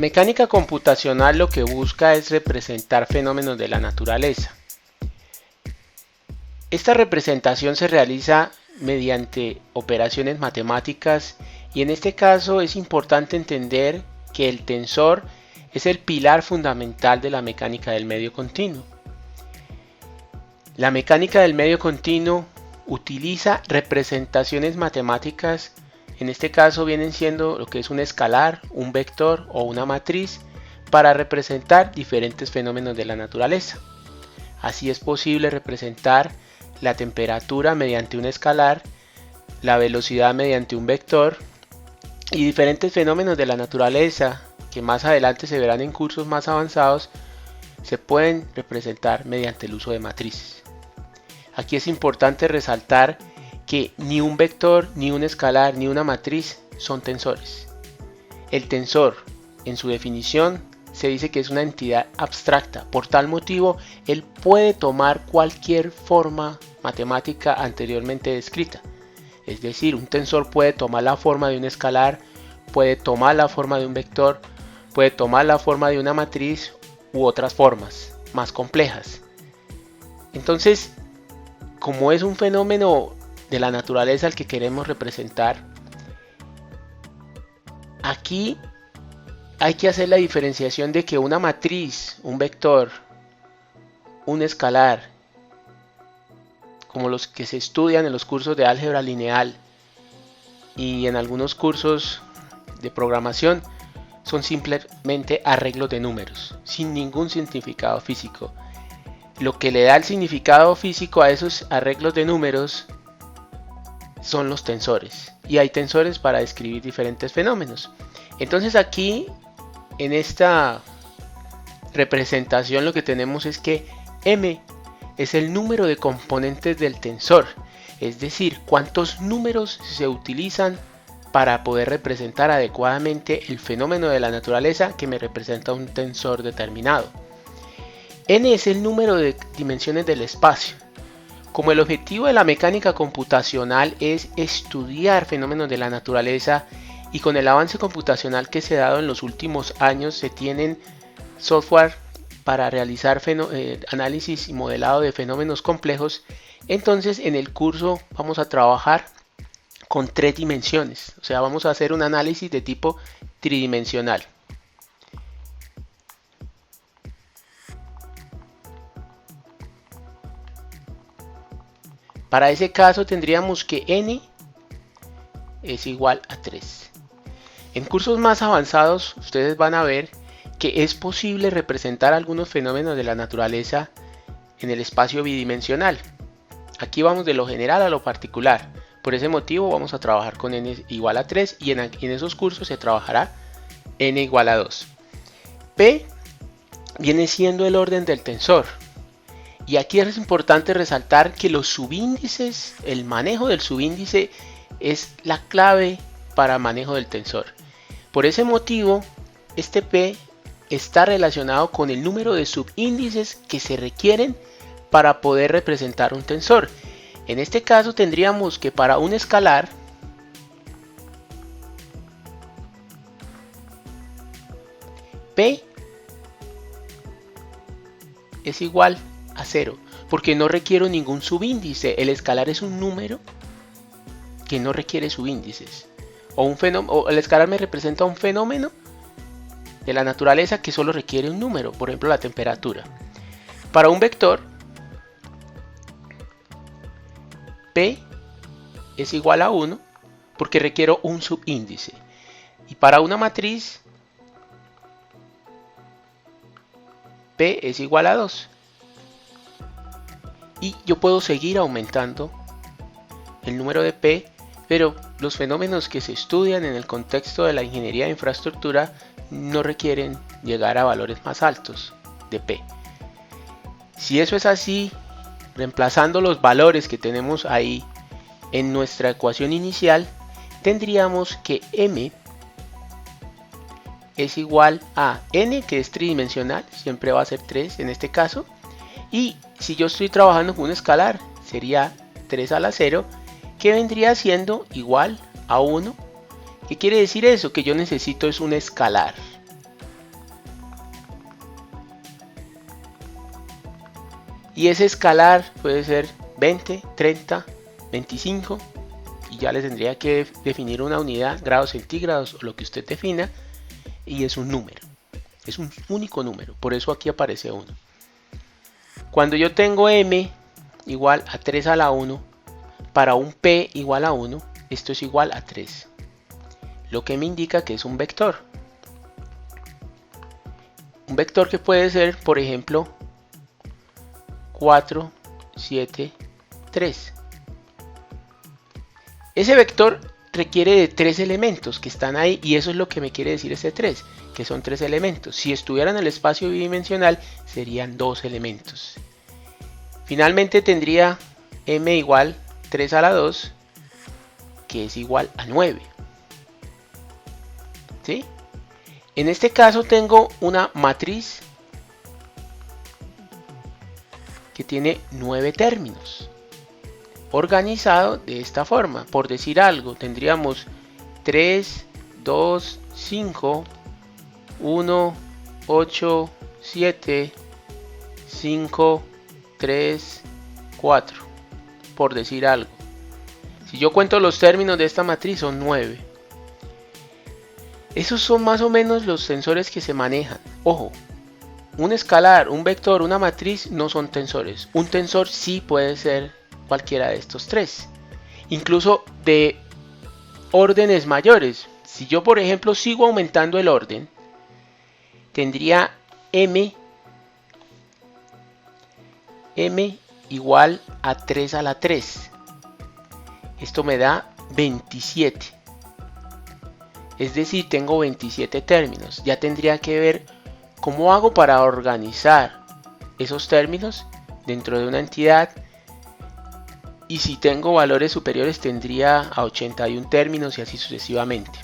mecánica computacional lo que busca es representar fenómenos de la naturaleza. Esta representación se realiza mediante operaciones matemáticas y en este caso es importante entender que el tensor es el pilar fundamental de la mecánica del medio continuo. La mecánica del medio continuo utiliza representaciones matemáticas, en este caso vienen siendo lo que es un escalar, un vector o una matriz, para representar diferentes fenómenos de la naturaleza. Así es posible representar la temperatura mediante un escalar, la velocidad mediante un vector y diferentes fenómenos de la naturaleza que más adelante se verán en cursos más avanzados se pueden representar mediante el uso de matrices. Aquí es importante resaltar que ni un vector, ni un escalar, ni una matriz son tensores. El tensor, en su definición, se dice que es una entidad abstracta. Por tal motivo, él puede tomar cualquier forma matemática anteriormente descrita. Es decir, un tensor puede tomar la forma de un escalar, puede tomar la forma de un vector, puede tomar la forma de una matriz u otras formas más complejas. Entonces, como es un fenómeno de la naturaleza el que queremos representar, aquí hay que hacer la diferenciación de que una matriz, un vector, un escalar, como los que se estudian en los cursos de álgebra lineal y en algunos cursos de programación, son simplemente arreglos de números, sin ningún significado físico. Lo que le da el significado físico a esos arreglos de números son los tensores, y hay tensores para describir diferentes fenómenos. Entonces aquí en esta representación lo que tenemos es que M es el número de componentes del tensor, es decir, cuántos números se utilizan para poder representar adecuadamente el fenómeno de la naturaleza que me representa un tensor determinado. N es el número de dimensiones del espacio. Como el objetivo de la mecánica computacional es estudiar fenómenos de la naturaleza, y con el avance computacional que se ha dado en los últimos años se tienen software para realizar análisis y modelado de fenómenos complejos, entonces en el curso vamos a trabajar con 3 dimensiones, o sea, vamos a hacer un análisis de tipo tridimensional. Para ese caso tendríamos que n es igual a 3. En cursos más avanzados ustedes van a ver que es posible representar algunos fenómenos de la naturaleza en el espacio bidimensional. Aquí vamos de lo general a lo particular. Por ese motivo vamos a trabajar con n igual a 3 y en esos cursos se trabajará n igual a 2. P viene siendo el orden del tensor. Y aquí es importante resaltar que los subíndices, el manejo del subíndice es la clave para manejo del tensor. Por ese motivo, este P está relacionado con el número de subíndices que se requieren para poder representar un tensor. En este caso tendríamos que para un escalar, P es igual a 0, porque no requiero ningún subíndice. El escalar es un número que no requiere subíndices. O el escalar me representa un fenómeno de la naturaleza que solo requiere un número, por ejemplo la temperatura. Para un vector, P es igual a 1 porque requiero un subíndice. Y para una matriz, P es igual a 2. Y yo puedo seguir aumentando el número de P, pero los fenómenos que se estudian en el contexto de la ingeniería de infraestructura no requieren llegar a valores más altos de P. Si eso es así, reemplazando los valores que tenemos ahí en nuestra ecuación inicial, tendríamos que M es igual a N, que es tridimensional, siempre va a ser 3 en este caso, y si yo estoy trabajando con un escalar, sería 3 a la 0, que vendría siendo igual a 1. ¿Qué quiere decir eso? Que yo necesito es un escalar. Y ese escalar puede ser 20, 30, 25, y ya le tendría que definir una unidad, grados centígrados o lo que usted defina, y es un número, es un único número, por eso aquí aparece 1. Cuando yo tengo m igual a 3 a la 1, para un p igual a 1, esto es igual a 3, lo que me indica que es un vector. Un vector que puede ser, por ejemplo, 4, 7, 3. Ese vector requiere de 3 elementos que están ahí, y eso es lo que me quiere decir este 3, que son 3 elementos. Si estuviera en el espacio bidimensional serían 2 elementos. Finalmente tendría m igual 3 a la 2, que es igual a 9. ¿Sí? En este caso tengo una matriz que tiene 9 términos, organizado de esta forma. Por decir algo, tendríamos 3, 2, 5, 1, 8, 7, 5, 3, 4, por decir algo. Si yo cuento los términos de esta matriz son 9. Esos son más o menos los tensores que se manejan. Ojo, un escalar, un vector, una matriz no son tensores. Un tensor sí puede ser cualquiera de estos tres, incluso de órdenes mayores. Si yo, por ejemplo, sigo aumentando el orden, tendría m igual a 3 a la 3. Esto me da 27. Es decir, tengo 27 términos. Ya tendría que ver cómo hago para organizar esos términos dentro de una entidad. Y si tengo valores superiores tendría a 81 términos y así sucesivamente.